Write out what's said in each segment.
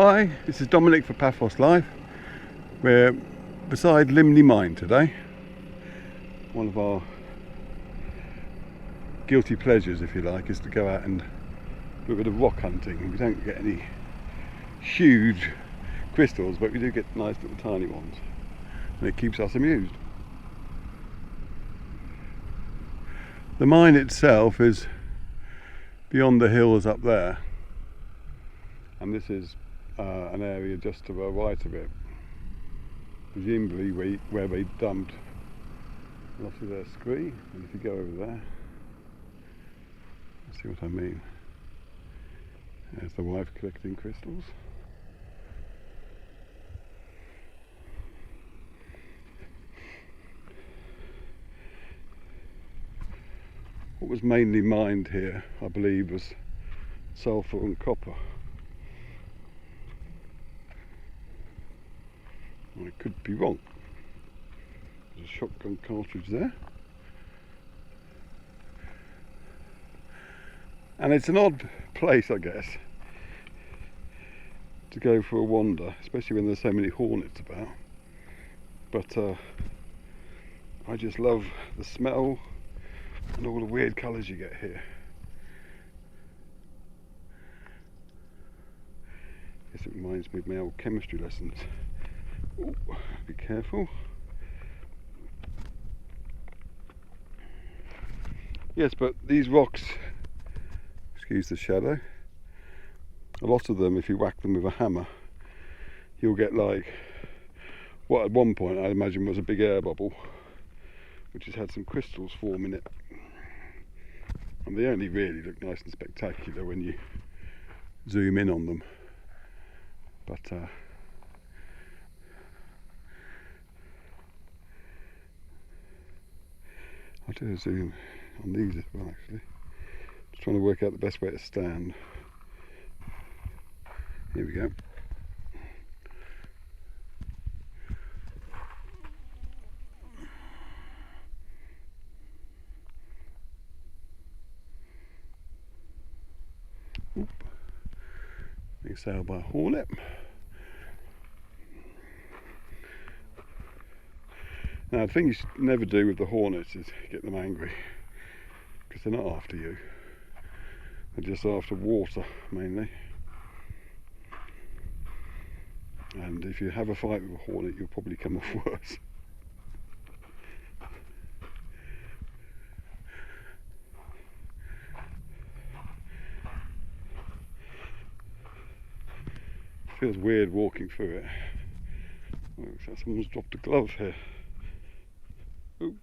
Hi, this is Dominic for Paphos Live. We're beside Limni Mine today. One of our guilty pleasures, if you like, is to go out and do a bit of rock hunting. We don't get any huge crystals, but we do get nice little tiny ones, and it keeps us amused. The mine itself is beyond the hills up there, and this is an area just to the right of it, presumably where they dumped lots of their scree. And if you go over there, you'll see what I mean. There's the wife collecting crystals. What was mainly mined here, I believe, was sulphur and copper. I could be wrong. There's a shotgun cartridge there. And it's an odd place, I guess, to go for a wander, especially when there's so many hornets about. But I just love the smell and all the weird colours you get here. I guess it reminds me of my old chemistry lessons. Ooh, be careful. Yes, but these rocks, excuse the shadow, a lot of them, if you whack them with a hammer, you'll get like what at one point I imagine was a big air bubble, which has had some crystals form in it. And they only really look nice and spectacular when you zoom in on them. But I'll do a zoom on these as well, actually. Just trying to work out the best way to stand. Here we go. Oop. Being sailed by a hornet. Now, the thing you should never do with the hornets is get them angry, because they're not after you. They're just after water, mainly. And if you have a fight with a hornet, you'll probably come off worse. It feels weird walking through it. Oh, looks like someone's dropped a glove here. Ooh.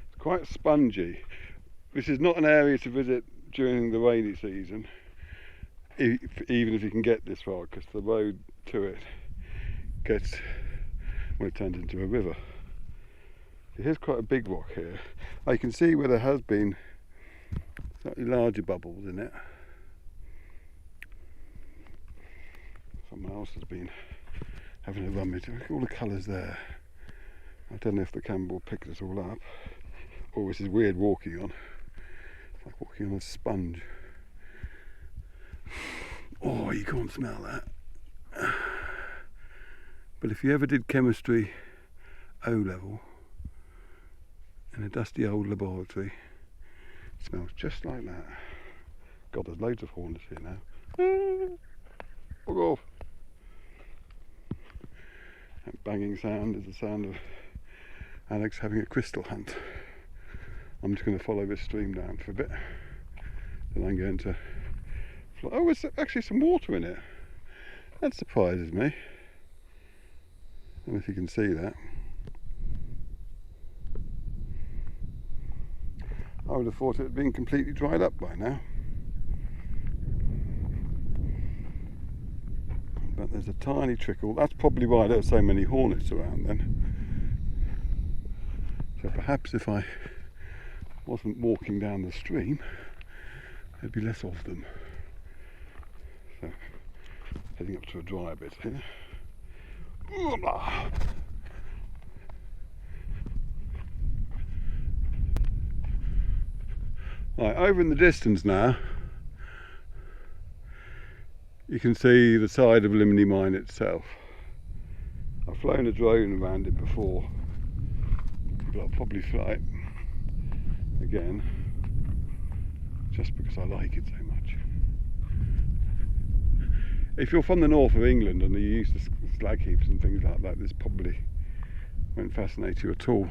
It's quite spongy. This is not an area to visit during the rainy season, even if you can get this far, because the road to it gets, well, it turns into a river. So here's quite a big rock here. I can see where there has been slightly larger bubbles in it. Someone else has been having a rummage. Look at all the colours there. I don't know if the camera will pick this all up. Oh, this is weird walking on. It's like walking on a sponge. Oh, you can't smell that. But if you ever did chemistry O level in a dusty old laboratory, it smells just like that. God, there's loads of hornets here now. Bug off. That banging sound is the sound of Alex having a crystal hunt. I'm just going to follow this stream down for a bit. Then I'm going to fly. Oh, there's actually some water in it. That surprises me. I don't know if you can see that. I would have thought it had been completely dried up by now. But there's a tiny trickle. That's probably why there are so many hornets around then. So perhaps if I wasn't walking down the stream, there'd be less of them. So, heading up to a dry bit here. Right, over in the distance now, you can see the side of Limni Mine itself. I've flown a drone around it before, but I'll probably fly it again, just because I like it so much. If you're from the north of England and you're used to slag heaps and things like that, this probably won't fascinate you at all.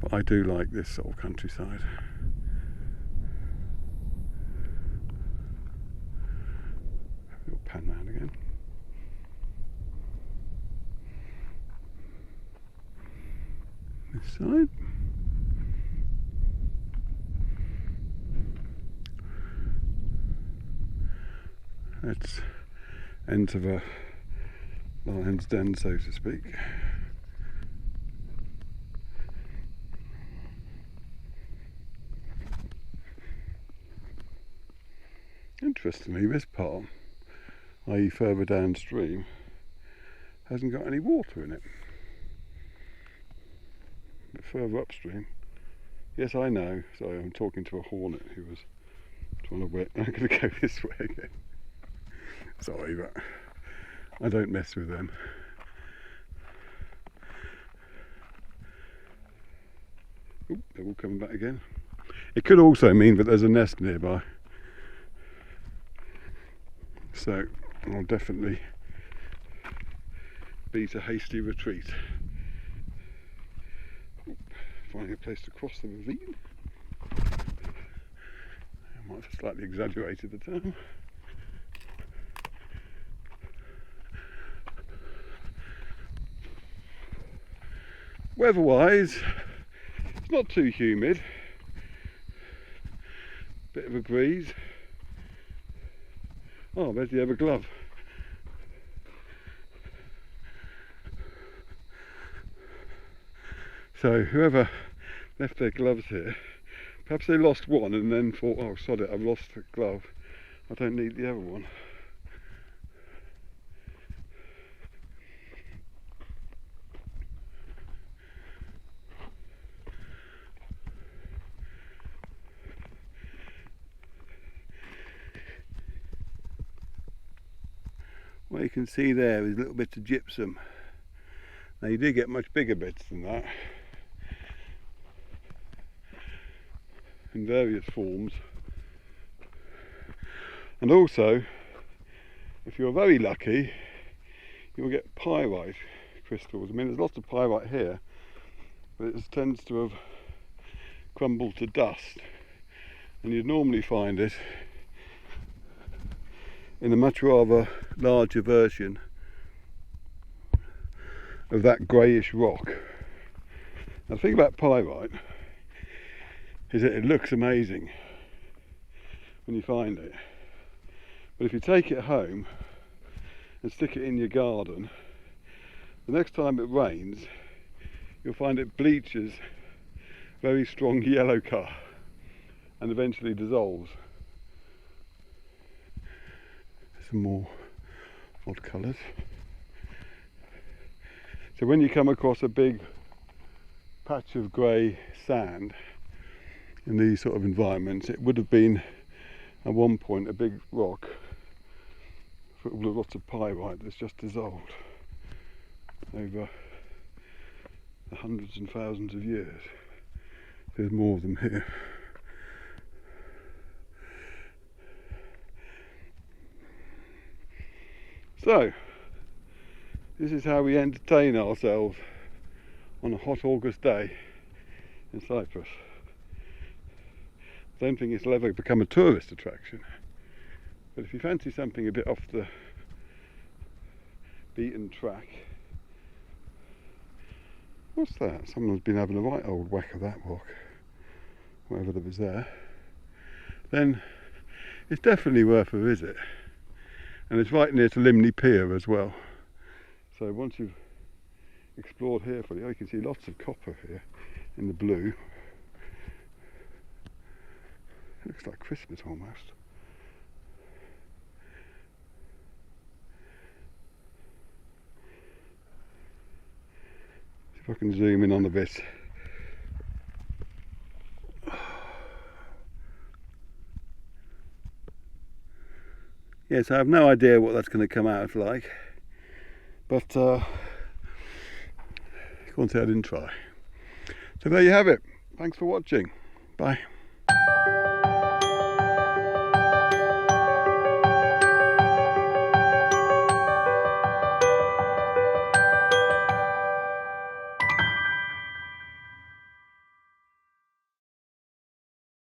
But I do like this sort of countryside. We'll pan round again. This side. Let's enter the lion's den, so to speak. Interestingly, this part, i.e. further downstream, hasn't got any water in it. But further upstream, yes, I know, sorry, I'm talking to a hornet who was trying to wet. I'm going to go this way again. Sorry, but I don't mess with them. Oop, they're all coming back again. It could also mean that there's a nest nearby. So I'll definitely beat a hasty retreat. Oop, finding a place to cross the ravine. I might have slightly exaggerated the term. Weather-wise, it's not too humid. Bit of a breeze. Oh, there's the other glove. So whoever left their gloves here, perhaps they lost one and then thought, oh sod it, I've lost the glove, I don't need the other one. What you can see there is little bits of gypsum. Now you do get much bigger bits than that, in various forms. And also, if you're very lucky, you'll get pyrite crystals. I mean, there's lots of pyrite here, but it tends to have crumbled to dust. And you'd normally find it in a much rather larger version of that greyish rock. Now, the thing about pyrite is that it looks amazing when you find it, but if you take it home and stick it in your garden, the next time it rains you'll find it bleaches very strong yellow colour and eventually dissolves. Some more odd colours. So when you come across a big patch of grey sand in these sort of environments, it would have been at one point a big rock full of lots of pyrite that's just dissolved over the hundreds and thousands of years. There's more of them here. So, this is how we entertain ourselves on a hot August day in Cyprus. I don't think it'll ever become a tourist attraction, but if you fancy something a bit off the beaten track. What's that? Someone's been having a right old whack of that rock, whatever that was there. Then it's definitely worth a visit. And it's right near to Limni Pier as well. So once you've explored here fully, you can see lots of copper here in the blue. It looks like Christmas almost. See if I can zoom in on a bit. yes, I have no idea what that's going to come out like, but can't say I didn't try. So there you have it. Thanks for watching. Bye.